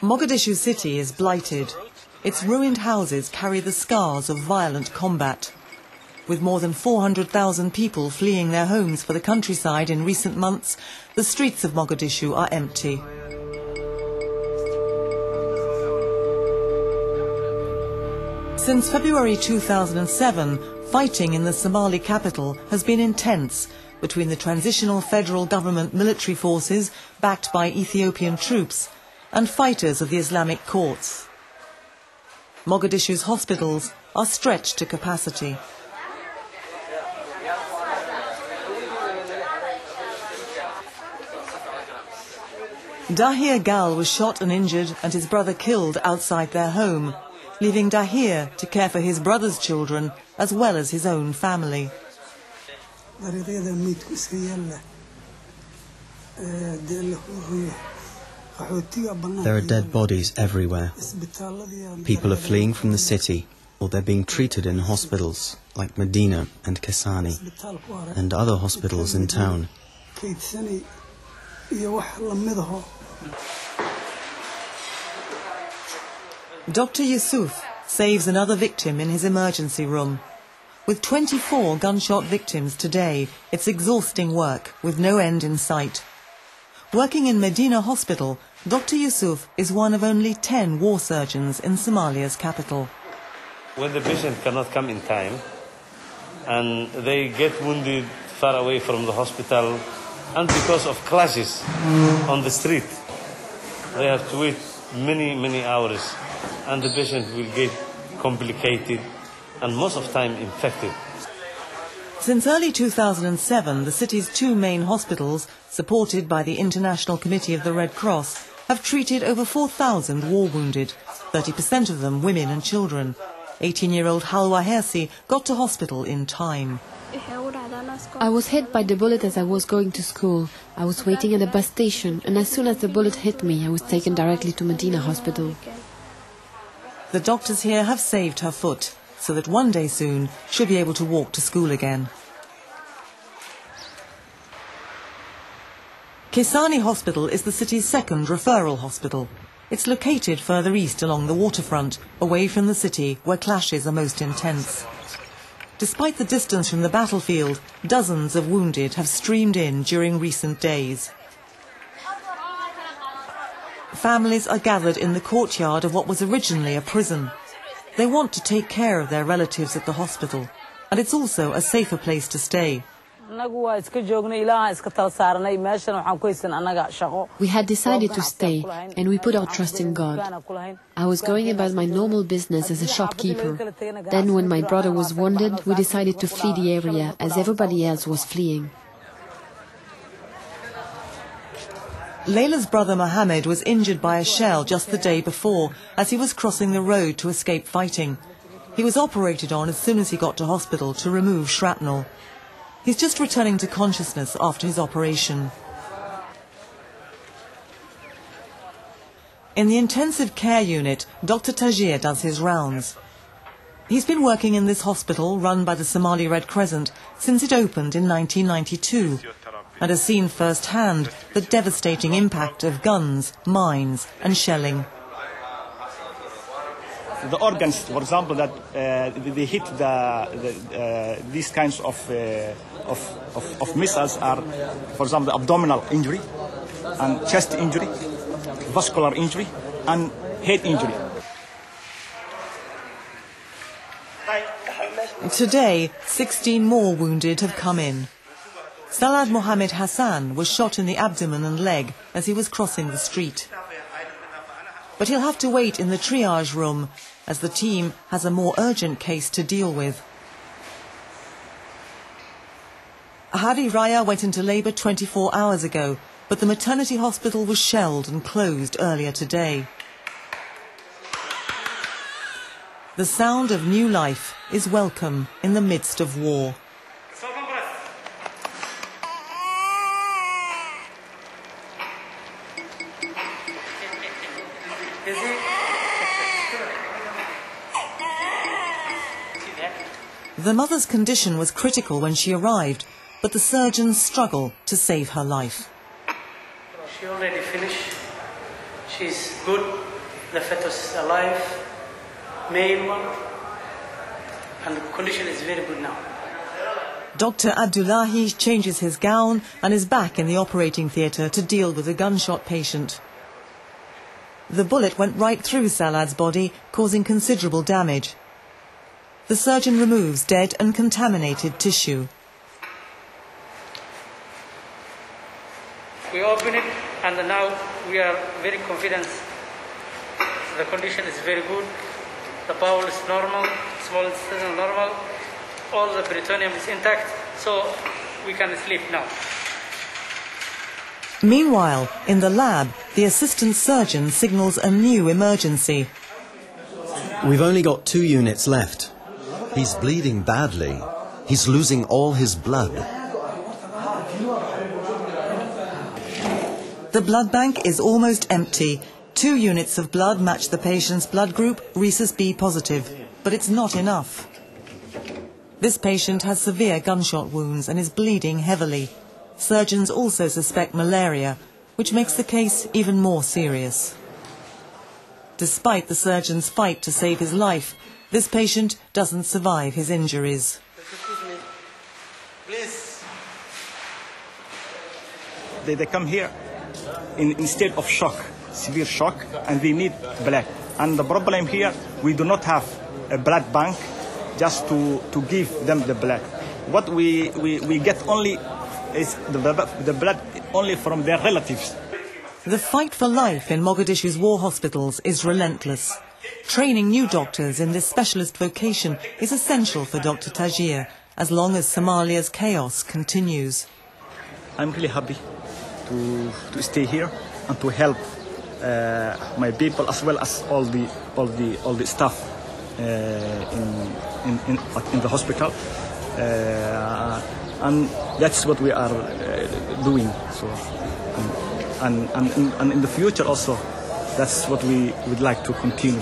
Mogadishu city is blighted. Its ruined houses carry the scars of violent combat. With more than 400,000 people fleeing their homes for the countryside in recent months, the streets of Mogadishu are empty. Since February 2007, fighting in the Somali capital has been intense between the transitional federal government military forces, backed by Ethiopian troops, and fighters of the Islamic courts. Mogadishu's hospitals are stretched to capacity. Dahir Gal was shot and injured and his brother killed outside their home, leaving Dahir to care for his brother's children as well as his own family. There are dead bodies everywhere. People are fleeing from the city, or they're being treated in hospitals like Medina and Kesani, and other hospitals in town. Dr. Yusuf saves another victim in his emergency room. With 24 gunshot victims today, it's exhausting work with no end in sight. Working in Medina Hospital, Dr. Yusuf is one of only 10 war surgeons in Somalia's capital. When the patient cannot come in time and they get wounded far away from the hospital, and because of clashes on the street, they have to wait many hours, and the patient will get complicated and most of the time infected. Since early 2007, the city's two main hospitals, supported by the International Committee of the Red Cross, have treated over 4,000 war wounded, 30% of them women and children. 18-year-old Halwa Hersi got to hospital in time. I was hit by the bullet as I was going to school. I was waiting at the bus station, and as soon as the bullet hit me, I was taken directly to Medina Hospital. The doctors here have saved her foot, so that one day soon she'll be able to walk to school again. Kesani Hospital is the city's second referral hospital. It's located further east along the waterfront, away from the city where clashes are most intense. Despite the distance from the battlefield, dozens of wounded have streamed in during recent days. Families are gathered in the courtyard of what was originally a prison. They want to take care of their relatives at the hospital, and it's also a safer place to stay. We had decided to stay, and we put our trust in God. I was going about my normal business as a shopkeeper. Then when my brother was wounded, we decided to flee the area, as everybody else was fleeing. Layla's brother Mohammed was injured by a shell just the day before as he was crossing the road to escape fighting. He was operated on as soon as he got to hospital to remove shrapnel. He's just returning to consciousness after his operation. In the intensive care unit, Dr. Tajir does his rounds. He's been working in this hospital run by the Somali Red Crescent since it opened in 1992. And has seen firsthand the devastating impact of guns, mines and shelling. The organs, for example, that they hit these kinds of missiles are, for example, the abdominal injury and chest injury, vascular injury and head injury. Today, 16 more wounded have come in. Salad Mohammed Hassan was shot in the abdomen and leg as he was crossing the street. But he'll have to wait in the triage room as the team has a more urgent case to deal with. Hari Raya went into labour 24 hours ago, but the maternity hospital was shelled and closed earlier today. The sound of new life is welcome in the midst of war. The mother's condition was critical when she arrived, but the surgeons struggle to save her life. She already finished. She's good. the fetus alive, male one, and the condition is very good now. Dr. Abdullahi changes his gown and is back in the operating theatre to deal with a gunshot patient. The bullet went right through Salad's body, causing considerable damage. The surgeon removes dead and contaminated tissue. We open it, and now we are very confident. The condition is very good. The bowel is normal, small intestine is normal, all the peritoneum is intact, so we can sleep now. Meanwhile, in the lab, the assistant surgeon signals a new emergency. We've only got 2 units left. He's bleeding badly. He's losing all his blood. The blood bank is almost empty. 2 units of blood match the patient's blood group, rhesus B positive, but it's not enough. This patient has severe gunshot wounds and is bleeding heavily. Surgeons also suspect malaria, which makes the case even more serious. Despite the surgeon's fight to save his life, this patient doesn't survive his injuries. Excuse me, please. They come here instead of shock, severe shock, and they need blood. And the problem here, we do not have a blood bank just to give them the blood. What we get only is the blood only from their relatives. The fight for life in Mogadishu's war hospitals is relentless. Training new doctors in this specialist vocation is essential for Dr. Tajir, as long as Somalia's chaos continues. I'm really happy to stay here and to help my people, as well as all the staff in the hospital. And that's what we are doing. So, and in the future also, that's what we would like to continue.